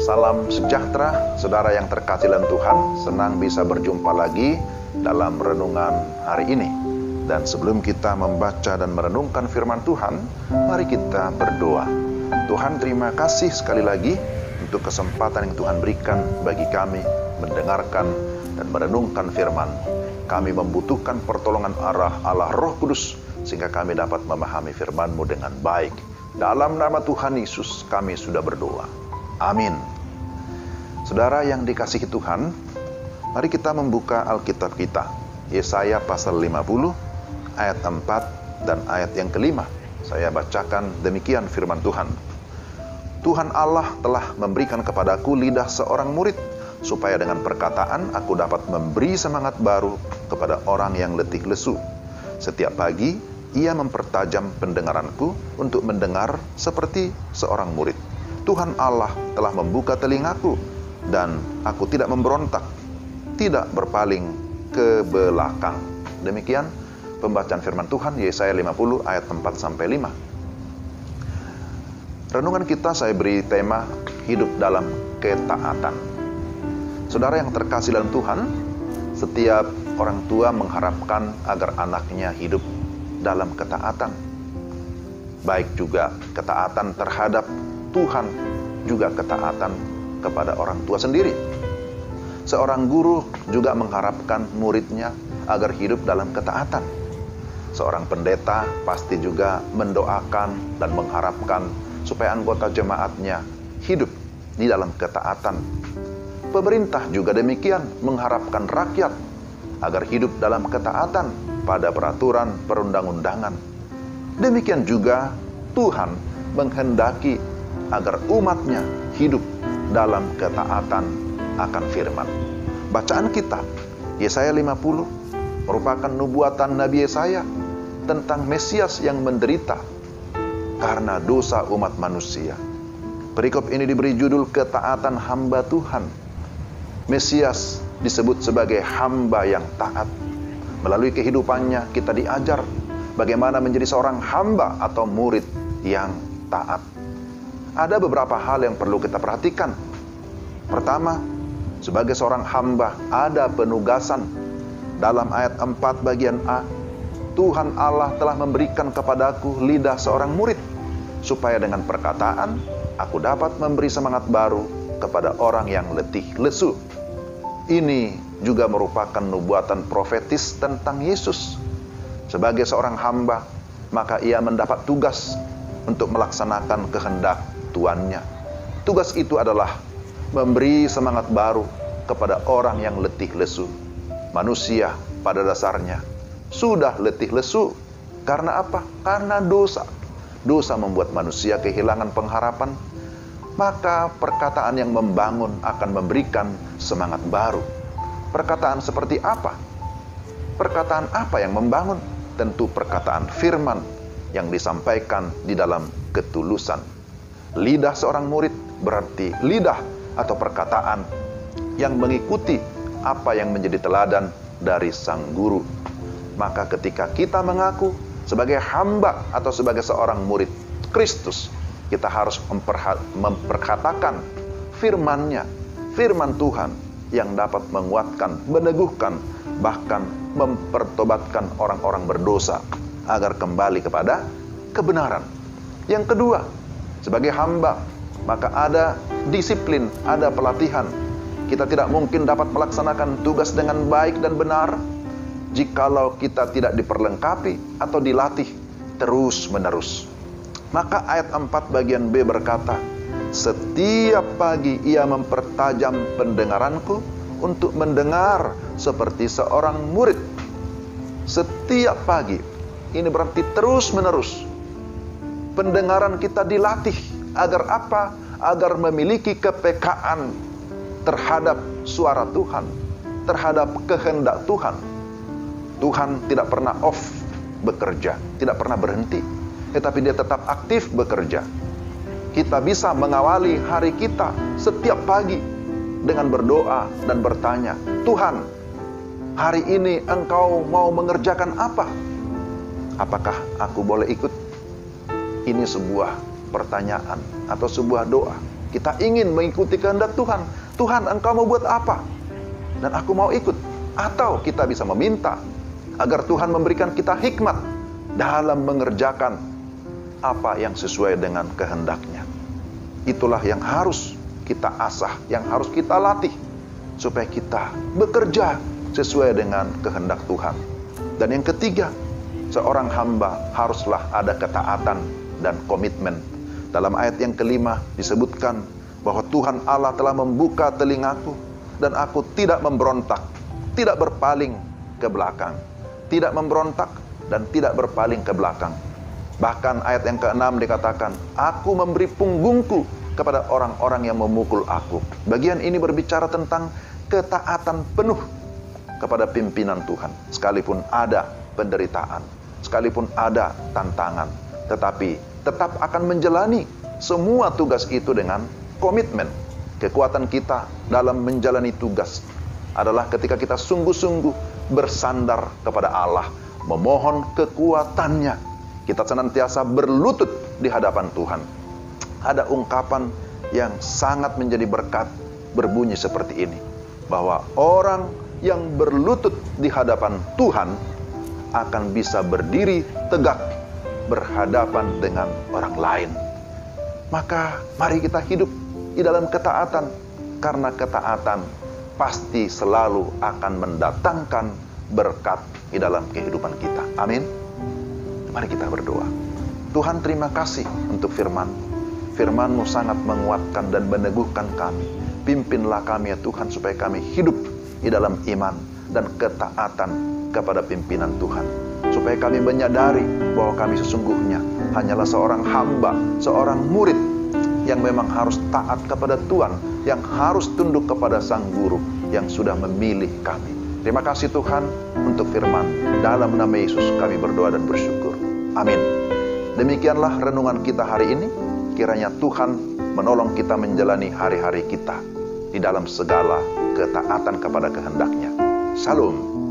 Salam sejahtera, saudara yang terkasih dalam Tuhan. Senang bisa berjumpa lagi dalam renungan hari ini. Dan sebelum kita membaca dan merenungkan firman Tuhan, mari kita berdoa. Tuhan, terima kasih sekali lagi untuk kesempatan yang Tuhan berikan bagi kami mendengarkan dan merenungkan firman. Kami membutuhkan pertolongan arah Allah Roh Kudus sehingga kami dapat memahami firman-Mu dengan baik. Dalam nama Tuhan Yesus kami sudah berdoa. Amin. Saudara yang dikasihi Tuhan, mari kita membuka Alkitab kita. Yesaya pasal 50, ayat 4 dan ayat yang kelima. Saya bacakan demikian firman Tuhan. Tuhan Allah telah memberikan kepadaku lidah seorang murid, supaya dengan perkataan aku dapat memberi semangat baru kepada orang yang letih lesu. Setiap pagi ia mempertajam pendengaranku untuk mendengar seperti seorang murid. Tuhan Allah telah membuka telingaku, dan aku tidak memberontak, tidak berpaling ke belakang. Demikian pembacaan firman Tuhan, Yesaya 50 ayat 4-5. Renungan kita saya beri tema hidup dalam ketaatan. Saudara yang terkasih dalam Tuhan, setiap orang tua mengharapkan agar anaknya hidup dalam ketaatan. Baik juga ketaatan terhadap Tuhan, juga ketaatan kepada orang tua sendiri. Seorang guru juga mengharapkan muridnya agar hidup dalam ketaatan. Seorang pendeta pasti juga mendoakan dan mengharapkan supaya anggota jemaatnya hidup di dalam ketaatan. Pemerintah juga demikian mengharapkan rakyat agar hidup dalam ketaatan pada peraturan perundang-undangan. Demikian juga Tuhan menghendaki agar umatnya hidup dalam ketaatan akan firman. Bacaan kita, Yesaya 50, merupakan nubuatan Nabi Yesaya tentang Mesias yang menderita karena dosa umat manusia. Perikop ini diberi judul ketaatan hamba Tuhan. Mesias disebut sebagai hamba yang taat. Melalui kehidupannya kita diajar bagaimana menjadi seorang hamba atau murid yang taat. Ada beberapa hal yang perlu kita perhatikan. Pertama, sebagai seorang hamba ada penugasan. Dalam ayat 4 bagian A, Tuhan Allah telah memberikan kepadaku lidah seorang murid, supaya dengan perkataan aku dapat memberi semangat baru kepada orang yang letih lesu. Ini juga merupakan nubuatan profetis tentang Yesus. Sebagai seorang hamba, maka ia mendapat tugas untuk melaksanakan kehendak tuannya. Tugas itu adalah memberi semangat baru kepada orang yang letih lesu. Manusia pada dasarnya sudah letih lesu. Karena apa? Karena dosa. Dosa membuat manusia kehilangan pengharapan. Maka perkataan yang membangun akan memberikan semangat baru. Perkataan seperti apa? Perkataan apa yang membangun? Tentu perkataan firman yang disampaikan di dalam ketulusan. Lidah seorang murid berarti lidah atau perkataan yang mengikuti apa yang menjadi teladan dari sang guru. Maka ketika kita mengaku sebagai hamba atau sebagai seorang murid Kristus, kita harus memperkatakan firman-Nya, firman Tuhan yang dapat menguatkan, meneguhkan, bahkan mempertobatkan orang-orang berdosa agar kembali kepada kebenaran. Yang kedua, sebagai hamba, maka ada disiplin, ada pelatihan. Kita tidak mungkin dapat melaksanakan tugas dengan baik dan benar jikalau kita tidak diperlengkapi atau dilatih terus-menerus. Maka ayat 4 bagian B berkata, setiap pagi ia mempertajam pendengaranku untuk mendengar seperti seorang murid. Setiap pagi, ini berarti terus-menerus. Pendengaran kita dilatih agar apa? Agar memiliki kepekaan terhadap suara Tuhan, terhadap kehendak Tuhan. Tuhan tidak pernah off bekerja, tidak pernah berhenti, tetapi dia tetap aktif bekerja. Kita bisa mengawali hari kita setiap pagi dengan berdoa dan bertanya, Tuhan, hari ini Engkau mau mengerjakan apa? Apakah aku boleh ikut? Ini sebuah pertanyaan atau sebuah doa Kita ingin mengikuti kehendak Tuhan. Tuhan, Engkau mau buat apa? Dan aku mau ikut. Atau kita bisa meminta agar Tuhan memberikan kita hikmat dalam mengerjakan apa yang sesuai dengan kehendaknya. Itulah yang harus kita asah, yang harus kita latih, supaya kita bekerja sesuai dengan kehendak Tuhan. Dan yang ketiga, seorang hamba haruslah ada ketaatan dan komitmen. Dalam ayat yang kelima disebutkan bahwa Tuhan Allah telah membuka telingaku dan aku tidak memberontak, tidak berpaling ke belakang. Tidak memberontak dan tidak berpaling ke belakang. Bahkan ayat yang ke-6 dikatakan, aku memberi punggungku kepada orang-orang yang memukul aku. Bagian ini berbicara tentang ketaatan penuh kepada pimpinan Tuhan. Sekalipun ada penderitaan, sekalipun ada tantangan, tetapi tetap akan menjalani semua tugas itu dengan komitmen. Kekuatan kita dalam menjalani tugas adalah ketika kita sungguh-sungguh bersandar kepada Allah, memohon kekuatannya. Kita senantiasa berlutut di hadapan Tuhan. Ada ungkapan yang sangat menjadi berkat, berbunyi seperti ini, bahwa orang yang berlutut di hadapan Tuhan akan bisa berdiri tegak berhadapan dengan orang lain. Maka mari kita hidup di dalam ketaatan, karena ketaatan pasti selalu akan mendatangkan berkat di dalam kehidupan kita. Amin. Mari kita berdoa. Tuhan, terima kasih untuk firman. Firman-Mu sangat menguatkan dan meneguhkan kami. Pimpinlah kami ya Tuhan, supaya kami hidup di dalam iman dan ketaatan kepada pimpinan Tuhan. Supaya kami menyadari bahwa kami sesungguhnya hanyalah seorang hamba, seorang murid yang memang harus taat kepada Tuhan, yang harus tunduk kepada Sang Guru yang sudah memilih kami. Terima kasih Tuhan untuk firman. Dalam nama Yesus kami berdoa dan bersyukur. Amin. Demikianlah renungan kita hari ini. Kiranya Tuhan menolong kita menjalani hari-hari kita di dalam segala ketaatan kepada kehendak-Nya. Shalom.